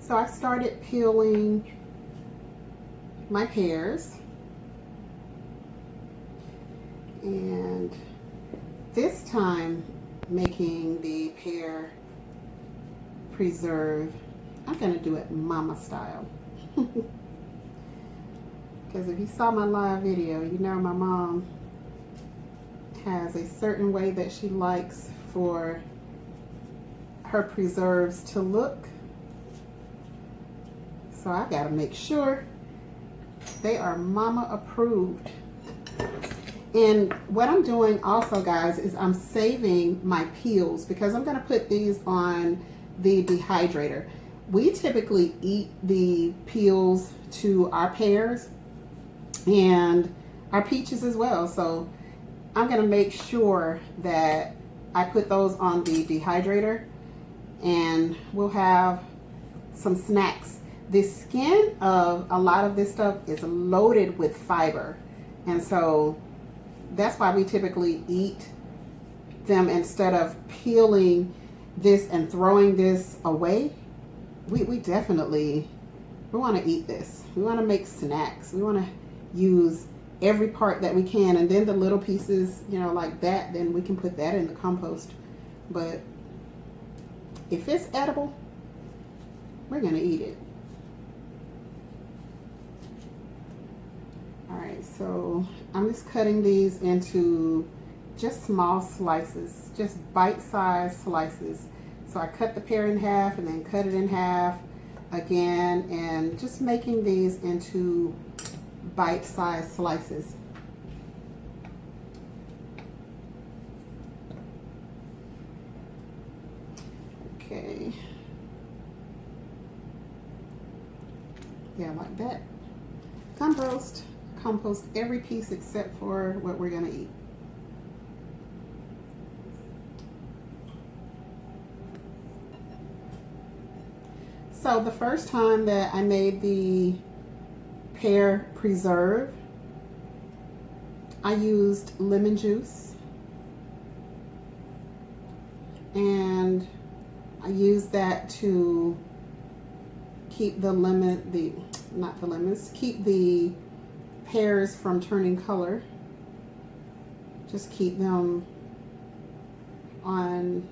So I started peeling my pears, and this time making the pear preserve, I'm gonna do it mama style. Because if you saw my live video, you know my mom has a certain way that she likes for her preserves to look. So I gotta make sure they are mama approved. And what I'm doing also, guys, is I'm saving my peels because I'm gonna put these on the dehydrator. We typically eat the peels to our pears and our peaches as well. So I'm gonna make sure that I put those on the dehydrator, and we'll have some snacks. The skin of a lot of this stuff is loaded with fiber, and so that's why we typically eat them instead of peeling this and throwing this away. We definitely, we want to eat this. We want to make snacks. We want to use every part that we can, and then the little pieces, you know, like that, then we can put that in the compost. But if it's edible, we're gonna eat it. All right, so I'm just cutting these into just small slices, just bite-sized slices. So I cut the pear in half and then cut it in half again, and just making these into bite-sized slices. Okay. Yeah, like that. Compost every piece except for what we're gonna eat. So the first time that I made the pear preserve, I used lemon juice, and I used that to keep the keep the pears from turning color. Just keep them on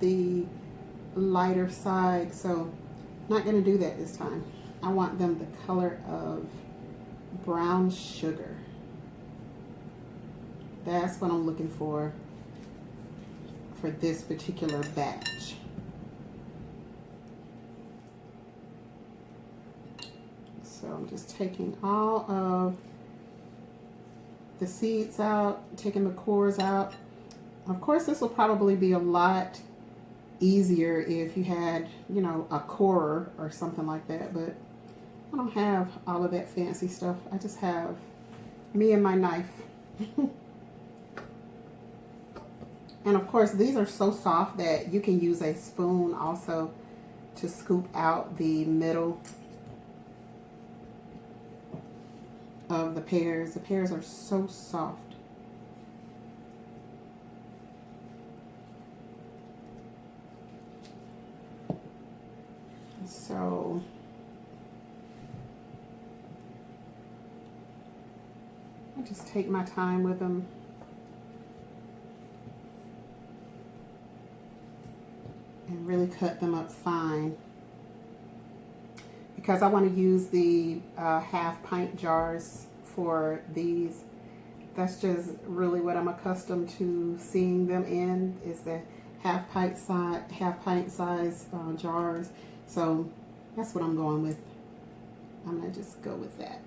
the lighter side. So I'm not going to do that this time. I want them the color of brown sugar. That's what I'm looking for this particular batch. So I'm just taking all of the seeds out, taking the cores out. Of course, this will probably be a lot easier if you had, you know, a corer or something like that, but I don't have all of that fancy stuff. I just have me and my knife. And of course, these are so soft that you can use a spoon also to scoop out the middle of the pears. The pears are so soft. So I just take my time with them. And really cut them up fine, because I want to use the half pint jars for these. That's just really what I'm accustomed to seeing them in, is the half pint size jars. So that's what I'm going with. I'm gonna just go with that.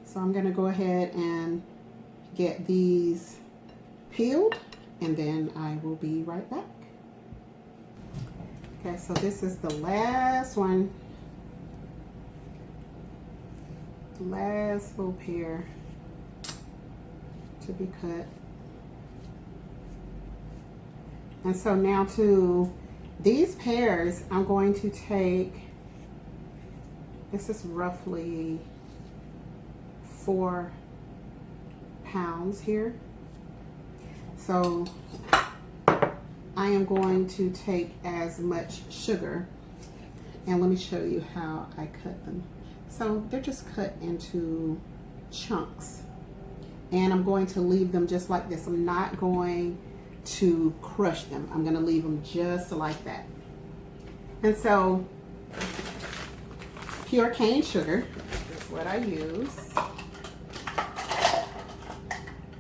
So I'm gonna go ahead and get these peeled, and then I will be right back. Okay, so this is the last one. Last little pear to be cut. And so now to these pears, I'm going to take, this is roughly 4 pounds here. So I am going to take as much sugar, and let me show you how I cut them. So they're just cut into chunks, and I'm going to leave them just like this. I'm not going to crush them. I'm going to leave them just like that. And so pure cane sugar is what I use.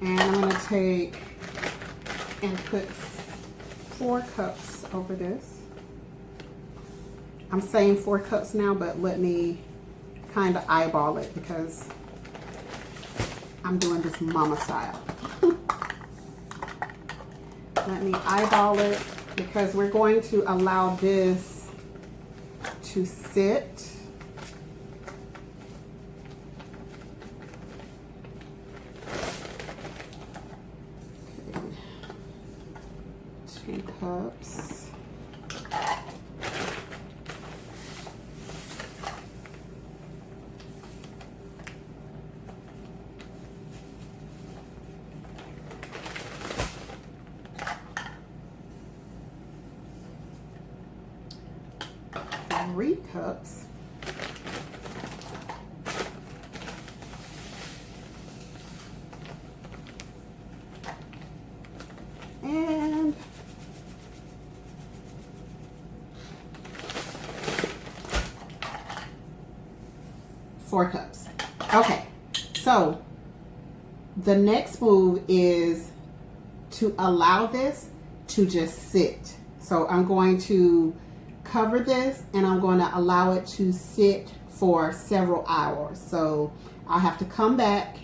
And I'm going to take and put 4 cups over this. I'm saying 4 cups now, but let me kind of eyeball it because I'm doing this mama style. Let me eyeball it because we're going to allow this to sit. Okay. 2 cups. Three cups. And 4 cups. Okay, so the next move is to allow this to just sit. So I'm going to cover this and I'm going to allow it to sit for several hours. So I'll have to come back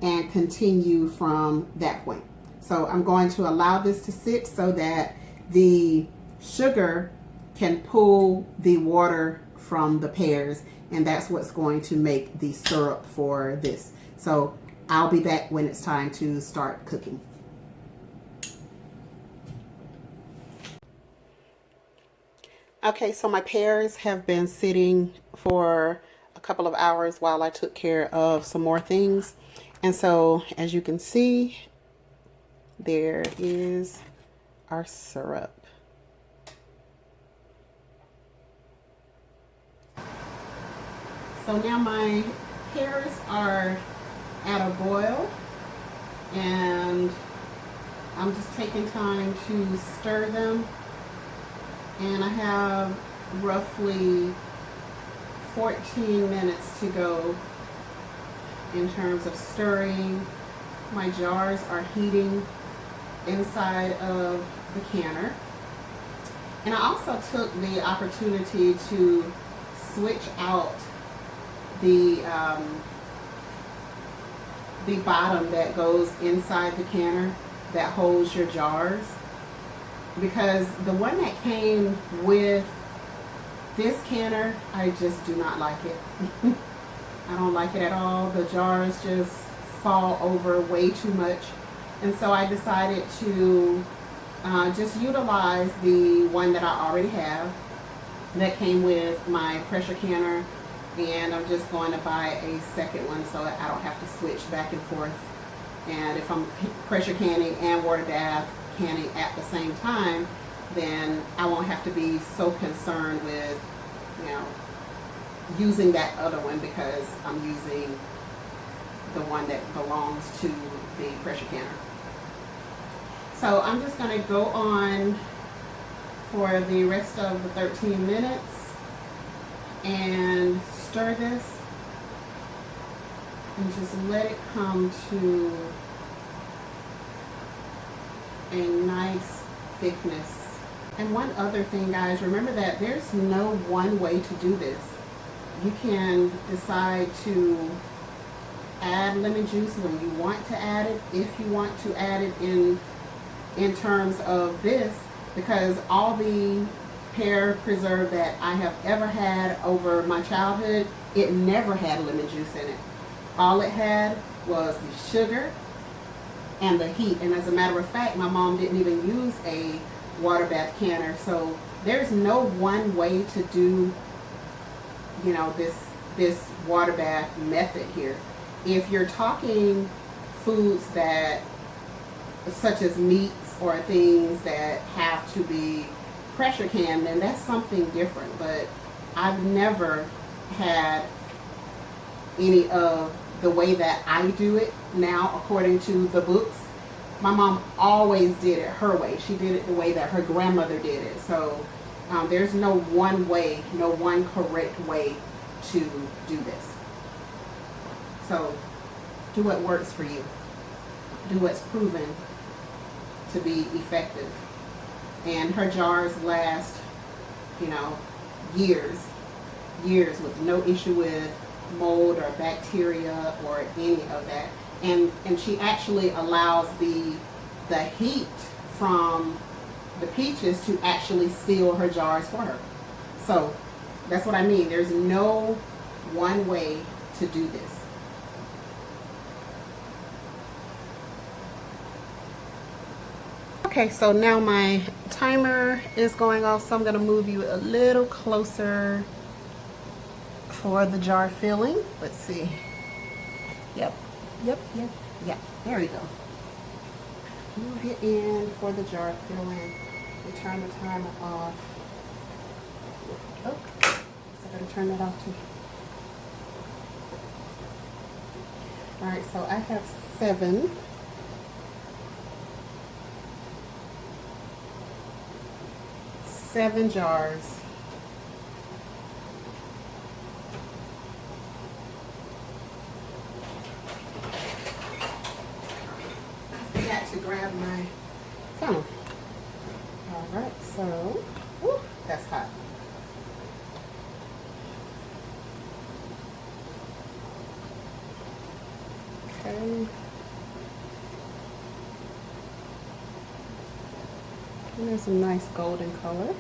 and continue from that point. So I'm going to allow this to sit so that the sugar can pull the water from the pears, and that's what's going to make the syrup for this. So I'll be back when it's time to start cooking. Okay, so my pears have been sitting for a couple of hours while I took care of some more things. And so as you can see, there is our syrup. So now my pears are at a boil, and I'm just taking time to stir them. And I have roughly 14 minutes to go in terms of stirring. My jars are heating inside of the canner. And I also took the opportunity to switch out the bottom that goes inside the canner that holds your jars, because the one that came with this canner, I just do not like it. I don't like it at all. The jars just fall over way too much. And so I decided to just utilize the one that I already have that came with my pressure canner, and I'm just going to buy a second one so that I don't have to switch back and forth. And if I'm pressure canning and water bath canning at the same time, then I won't have to be so concerned with, using that other one, because I'm using the one that belongs to the pressure canner. So I'm just going to go on for the rest of the 13 minutes and stir this and just let it come to a nice thickness. And one other thing, guys, remember that there's no one way to do this. You can decide to add lemon juice when you want to add it, if you want to add it in terms of this, because all the pear preserve that I have ever had over my childhood, it never had lemon juice in it. All it had was the sugar and the heat. And as a matter of fact, my mom didn't even use a water bath canner. So there's no one way to do, this water bath method here. If you're talking foods that, such as meats or things that have to be pressure canned, then that's something different. But I've never had any of the way that I do it now according to the books. My mom always did it her way. She did it the way that her grandmother did it. So there's no one way, no one correct way to do this. So do what works for you. Do what's proven to be effective. And her jars last, you know, years with no issue with mold or bacteria or any of that. And she actually allows the heat from the peaches to actually seal her jars for her. So that's what I mean. There's no one way to do this. Okay, so now my timer is going off, so I'm going to move you a little closer for the jar filling. Let's see. Yep. There we go. Move you in for the jar filling. We turn the timer off. Oh, so I gotta turn that off too. Alright, so I have 7. Seven jars. To grab my phone. All right, so whew, that's hot. Okay. And there's a nice golden color.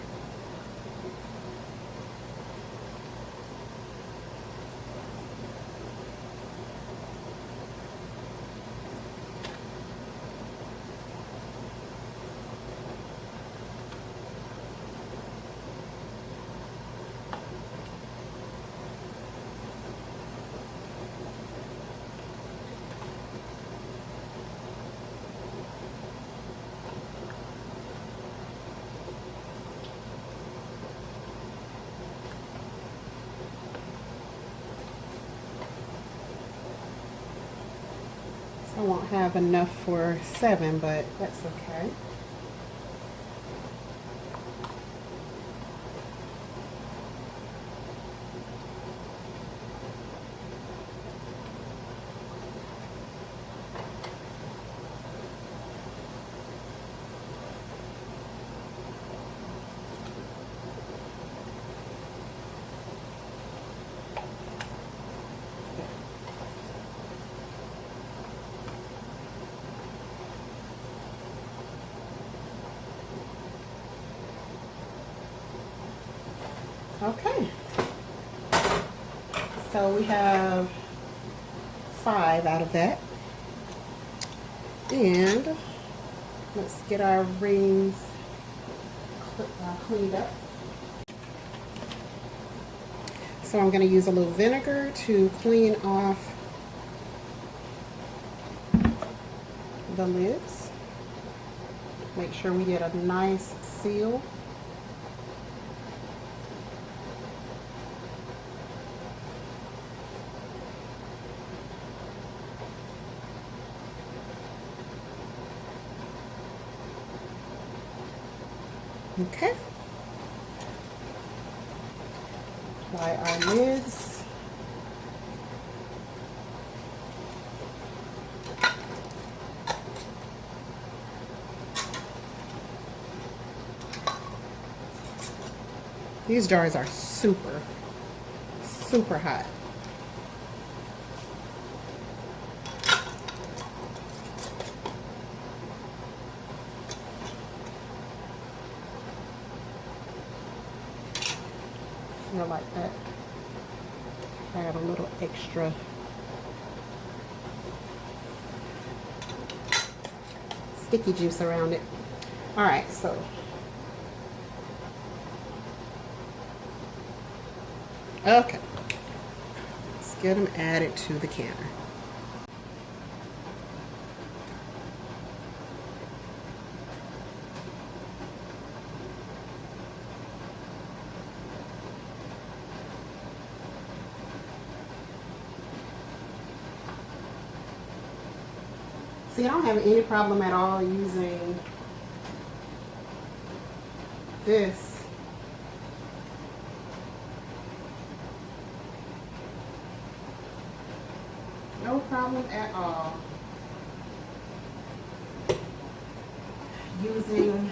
I won't have enough for 7, but that's okay. Okay, so we have 5 out of that, and let's get our rings cleaned up. So I'm going to use a little vinegar to clean off the lids. Make sure we get a nice seal. Okay. Apply our lids. These jars are super hot. Feel like that. Add a little extra sticky juice around it. All right, so okay, let's get them added to the canner. See, I don't have any problem at all using this. No problem at all using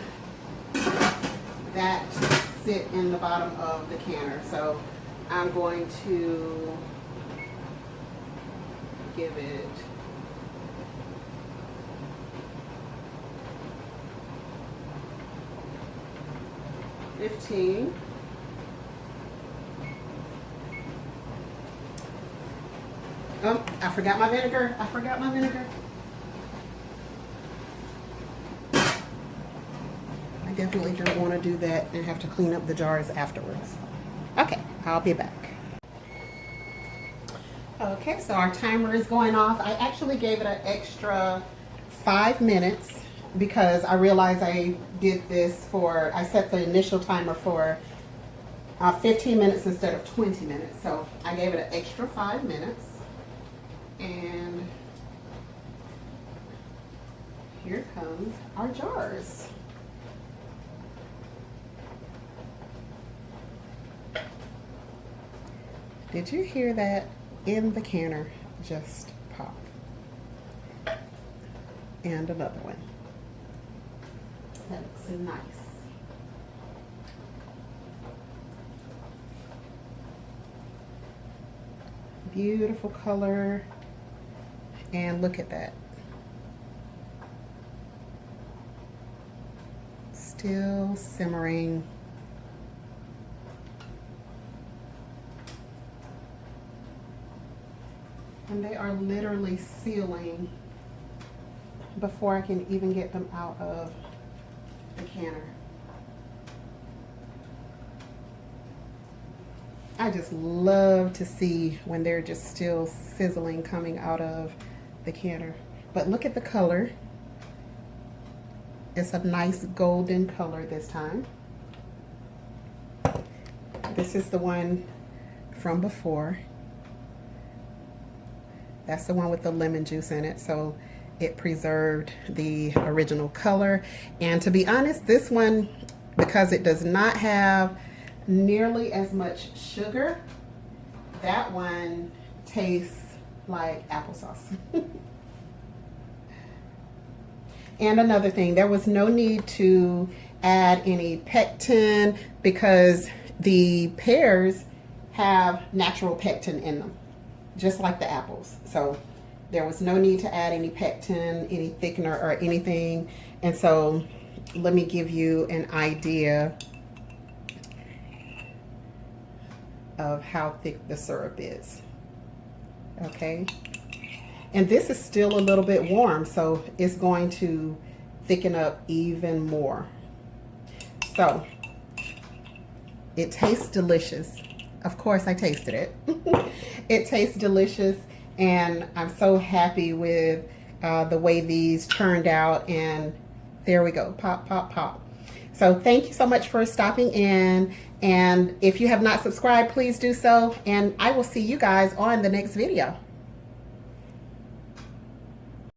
that to sit in the bottom of the canner. So I'm going to give it $15. Oh, I forgot my vinegar. I forgot my vinegar. I definitely don't want to do that and have to clean up the jars afterwards. Okay, I'll be back. Okay, so our timer is going off. I actually gave it an extra 5 minutes because I realized I did this for, I set the initial timer for 15 minutes instead of 20 minutes. So I gave it an extra 5 minutes. And here comes our jars. Did you hear that? In the canner just pop. And another one. That looks nice. Beautiful color. And look at that. Still simmering. And they are literally sealing before I can even get them out of the canner. I just love to see when they're just still sizzling coming out of the canner. But look at the color. It's a nice golden color this time. This is the one from before. That's the one with the lemon juice in it, so it preserved the original color. And to be honest, this one, because it does not have nearly as much sugar, that one tastes like applesauce. And another thing, there was no need to add any pectin because the pears have natural pectin in them, just like the apples. So there was no need to add any pectin, any thickener or anything. And so let me give you an idea of how thick the syrup is. Okay. And this is still a little bit warm, so it's going to thicken up even more. So it tastes delicious. Of course, I tasted it. It tastes delicious, and I'm so happy with the way these turned out. And there we go, pop, pop, pop. So thank you so much for stopping in. And if you have not subscribed, please do so. And I will see you guys on the next video.